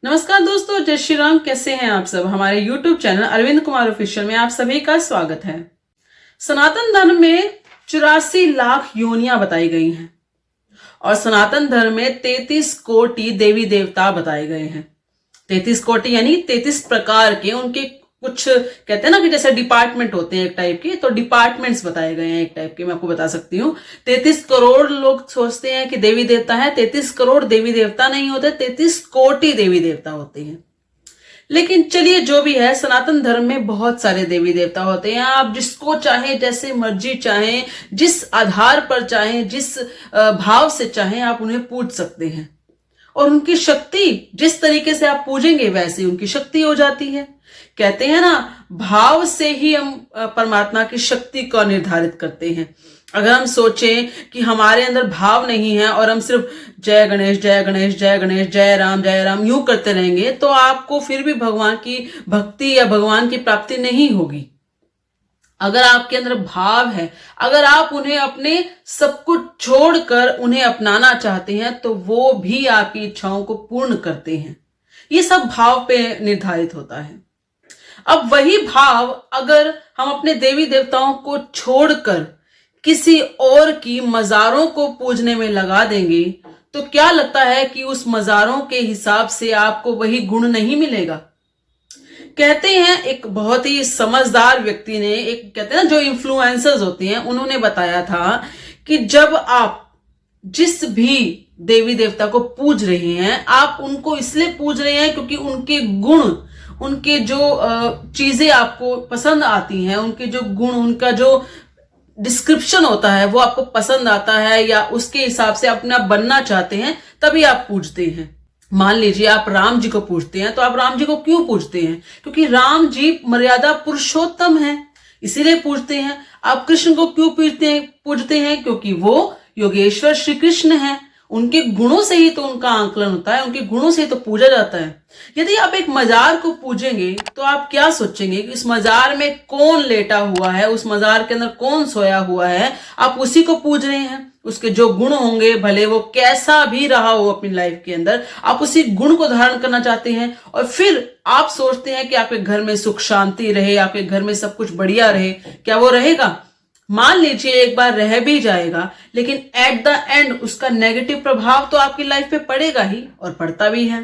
नमस्कार दोस्तों, जय श्री राम। कैसे हैं आप सब। हमारे YouTube channel Arvind Kumar official में आप सभी का स्वागत है। सनातन धर्म में 84 लाख योनियां बताई गई हैं और सनातन धर्म में 33 कोटि देवी देवता बताए गए हैं। 33 कोटि यानी 33 प्रकार के उनके कुछ कहते हैं ना कि जैसे डिपार्टमेंट होते हैं एक टाइप के, तो डिपार्टमेंट्स बताए गए हैं एक टाइप के। मैं आपको बता सकती हूँ 33 करोड़ लोग सोचते हैं कि देवी देवता है। 33 करोड़ देवी देवता नहीं होते, 33 कोटि देवी देवता होते हैं। लेकिन चलिए जो भी है, सनातन धर्म में बहुत सारे देवी देवता होते हैं। आप जिसको चाहे, जैसे मर्जी चाहे, जिस आधार पर चाहे, जिस भाव से चाहे आप उन्हें पूज सकते हैं और उनकी शक्ति जिस तरीके से आप पूजेंगे वैसे उनकी शक्ति हो जाती है। कहते हैं ना, भाव से ही हम परमात्मा की शक्ति को निर्धारित करते हैं। अगर हम सोचें कि हमारे अंदर भाव नहीं है और हम सिर्फ जय गणेश जय गणेश जय गणेश जय राम यूं करते रहेंगे, तो आपको फिर भी भगवान की भक्ति या भगवान की प्राप्ति नहीं होगी। अगर आपके अंदर भाव है, अगर आप उन्हें अपने सब कुछ छोड़कर उन्हें अपनाना चाहते हैं, तो वो भी आपकी इच्छाओं को पूर्ण करते हैं। ये सब भाव पे निर्धारित होता है। अब वही भाव अगर हम अपने देवी देवताओं को छोड़कर किसी और की मजारों को पूजने में लगा देंगे, तो क्या लगता है कि उस मजारों के हिसाब से आपको वही गुण नहीं मिलेगा। कहते हैं एक बहुत ही समझदार व्यक्ति ने, एक कहते हैं ना जो इन्फ्लुएंसर्स होते हैं, उन्होंने बताया था कि जब आप जिस भी देवी देवता को पूज रहे हैं, आप उनको इसलिए पूज रहे हैं क्योंकि उनके गुण, उनके जो चीजें आपको पसंद आती हैं, उनके जो गुण, उनका जो डिस्क्रिप्शन होता है वो आपको पसंद आता है या उसके हिसाब से अपना बनना चाहते हैं, तभी आप पूजते हैं। मान लीजिए आप राम जी को पूजते हैं, तो आप राम जी को क्यों पूजते हैं? क्योंकि राम जी मर्यादा पुरुषोत्तम है, इसीलिए पूजते हैं। आप कृष्ण को क्यों पूजते हैं? क्योंकि वो योगेश्वर श्री कृष्ण है। उनके गुणों से ही तो उनका आंकलन होता है, उनके गुणों से ही तो पूजा जाता है। यदि आप एक मजार को पूजेंगे तो आप क्या सोचेंगे कि इस मजार में कौन लेटा हुआ है, उस मजार के अंदर कौन सोया हुआ है, आप उसी को पूज रहे हैं। उसके जो गुण होंगे, भले वो कैसा भी रहा हो अपनी लाइफ के अंदर, आप उसी गुण को धारण करना चाहते हैं और फिर आप सोचते हैं कि आपके घर में सुख शांति रहे, आपके घर में सब कुछ बढ़िया रहे। क्या वो रहेगा? मान लीजिए एक बार रह भी जाएगा, लेकिन एट द एंड उसका नेगेटिव प्रभाव तो आपकी लाइफ पे पड़ेगा ही, और पड़ता भी है।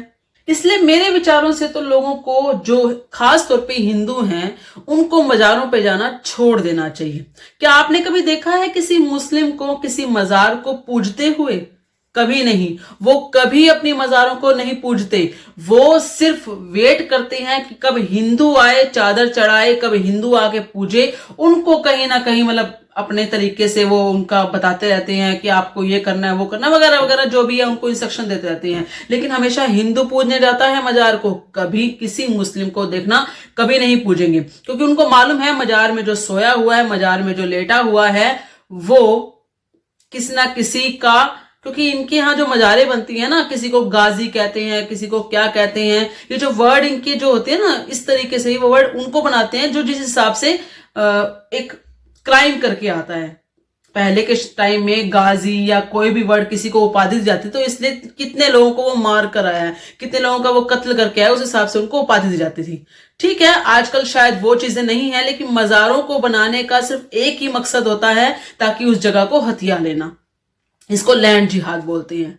इसलिए मेरे विचारों से तो लोगों को, जो खास तौर पे हिंदू हैं, उनको मजारों पे जाना छोड़ देना चाहिए। क्या आपने कभी देखा है किसी मुस्लिम को किसी मजार को पूजते हुए? कभी नहीं। वो कभी अपनी मजारों को नहीं पूजते। वो सिर्फ वेट करते हैं कि कब हिंदू आए, चादर चढ़ाए, कब हिंदू आके पूजे। उनको कहीं ना कहीं मतलब अपने तरीके से वो उनका बताते रहते हैं कि आपको ये करना है, वो करना है, वगैरह वगैरह जो भी है उनको इंस्ट्रक्शन देते रहते हैं। लेकिन हमेशा हिंदू पूजने जाता है मजार को, कभी किसी मुस्लिम को देखना कभी नहीं पूजेंगे, क्योंकि उनको मालूम है मजार में जो सोया हुआ है, मजार में जो लेटा हुआ है, वो किसी ना किसी का, क्योंकि इनके यहाँ जो मजारें बनती है ना, किसी को गाजी कहते हैं, किसी को क्या कहते हैं, ये जो वर्ड इनके जो होते हैं ना, इस तरीके से ही वो वर्ड उनको बनाते हैं जो जिस हिसाब से एक क्राइम करके आता है। पहले के टाइम में गाजी या कोई भी वर्ड किसी को उपाधि दी जाती, तो इसलिए कितने लोगों को वो मार कर आया है, कितने लोगों का वो कत्ल करके आया, उस हिसाब से उनको उपाधि दी जाती थी। ठीक है, आजकल शायद वो चीजें नहीं है, लेकिन मजारों को बनाने का सिर्फ एक ही मकसद होता है, ताकि उस जगह को हथिया लेना। इसको लैंड जिहाद बोलते हैं।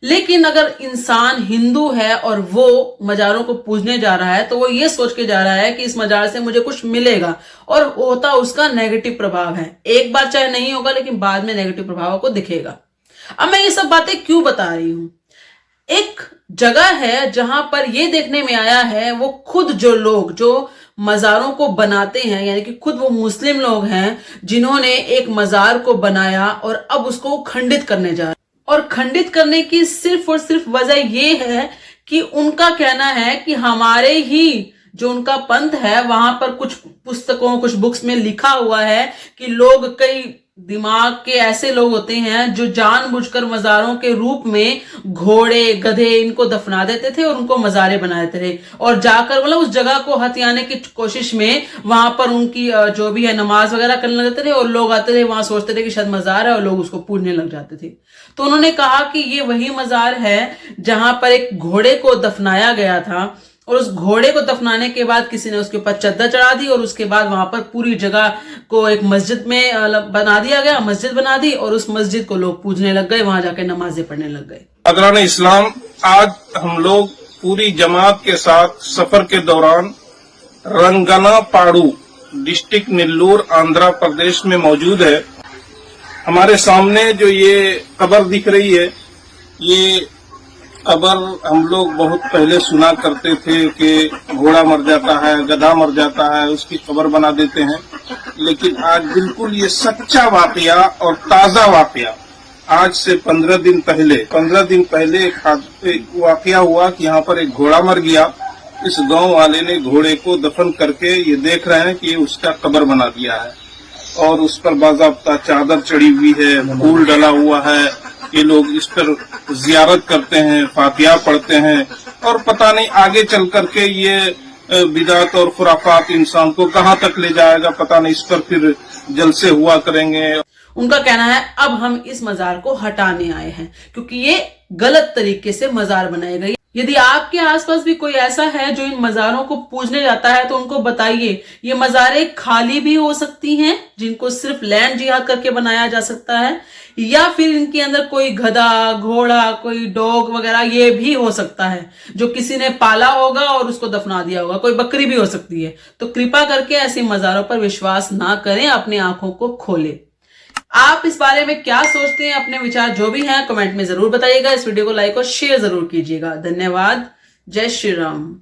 लेकिन अगर इंसान हिंदू है और वो मजारों को पूजने जा रहा है, तो वो ये सोच के जा रहा है कि इस मजार से मुझे कुछ मिलेगा, और होता उसका नेगेटिव प्रभाव है। एक बार चाहे नहीं होगा, लेकिन बाद में नेगेटिव प्रभाव को दिखेगा। अब मैं ये सब बातें क्यों बता रही हूं? एक जगह है जहां पर ये देखने में आया है, वो खुद जो लोग जो मजारों को बनाते हैं, यानी कि खुद वो मुस्लिम लोग हैं जिन्होंने एक मजार को बनाया और अब उसको खंडित करने जा रहे हैं। और खंडित करने की सिर्फ और सिर्फ वजह ये है कि उनका कहना है कि हमारे ही जो उनका पंथ है, वहां पर कुछ पुस्तकों, कुछ बुक्स में लिखा हुआ है कि लोग कई दिमाग के ऐसे लोग होते हैं जो जानबूझकर मज़ारों के रूप में घोड़े गधे इनको दफना देते थे और उनको मज़ारे बना देते थे, और जाकर मतलब उस जगह को हथियाने की कोशिश में वहां पर उनकी जो भी है नमाज वगैरह करने लगते थे, और लोग आते थे वहां सोचते थे कि शायद मज़ार है और लोग उसको पूजने लग जाते थे। तो उन्होंने कहा कि ये वही मज़ार है जहां पर एक घोड़े को दफनाया गया था, और उस घोड़े को दफनाने के बाद किसी ने उसके ऊपर चद्दर चढ़ा दी, और उसके बाद वहां पर पूरी जगह को एक मस्जिद में बना दिया गया, मस्जिद बना दी, और उस मस्जिद को लोग पूजने लग गए, वहां जाके नमाजें पढ़ने लग गए। अदरान इस्लाम, आज हम लोग पूरी जमात के साथ सफर के दौरान रंगनापाडू डिस्ट्रिक्ट नेल्लोर आंध्र प्रदेश में मौजूद है। हमारे सामने जो ये कब्र दिख रही है, ये कब्र हम लोग बहुत पहले सुना करते थे कि घोड़ा मर जाता है, गधा मर जाता है, उसकी कब्र बना देते हैं। लेकिन आज बिल्कुल ये सच्चा वाकया और ताजा वाकया, आज से 15 दिन पहले एक वाकया हुआ कि यहाँ पर एक घोड़ा मर गया। इस गांव वाले ने घोड़े को दफन करके ये देख रहे हैं कि ये उसका कब्र बना दिया है, और उस पर बाज़ाब्ता चादर चढ़ी हुई है, फूल डला हुआ है। ये लोग इस पर जियारत करते हैं, फातिहा पढ़ते हैं, और पता नहीं आगे चल करके ये बिदात और खुराफात इंसान को कहाँ तक ले जाएगा, पता नहीं। इस पर फिर जलसे हुआ करेंगे। उनका कहना है अब हम इस मजार को हटाने आए हैं क्योंकि ये गलत तरीके से मजार बनाए गए। यदि आपके आसपास भी कोई ऐसा है जो इन मजारों को पूजने जाता है तो उनको बताइए, ये मजारें खाली भी हो सकती हैं जिनको सिर्फ लैंड जिहाद करके बनाया जा सकता है, या फिर इनके अंदर कोई गधा घोड़ा कोई डॉग वगैरह ये भी हो सकता है जो किसी ने पाला होगा और उसको दफना दिया होगा, कोई बकरी भी हो सकती है। तो कृपा करके ऐसी मजारों पर विश्वास ना करें, अपनी आंखों को खोलें। आप इस बारे में क्या सोचते हैं, अपने विचार जो भी हैं कमेंट में जरूर बताइएगा। इस वीडियो को लाइक और शेयर जरूर कीजिएगा। धन्यवाद। जय श्री राम।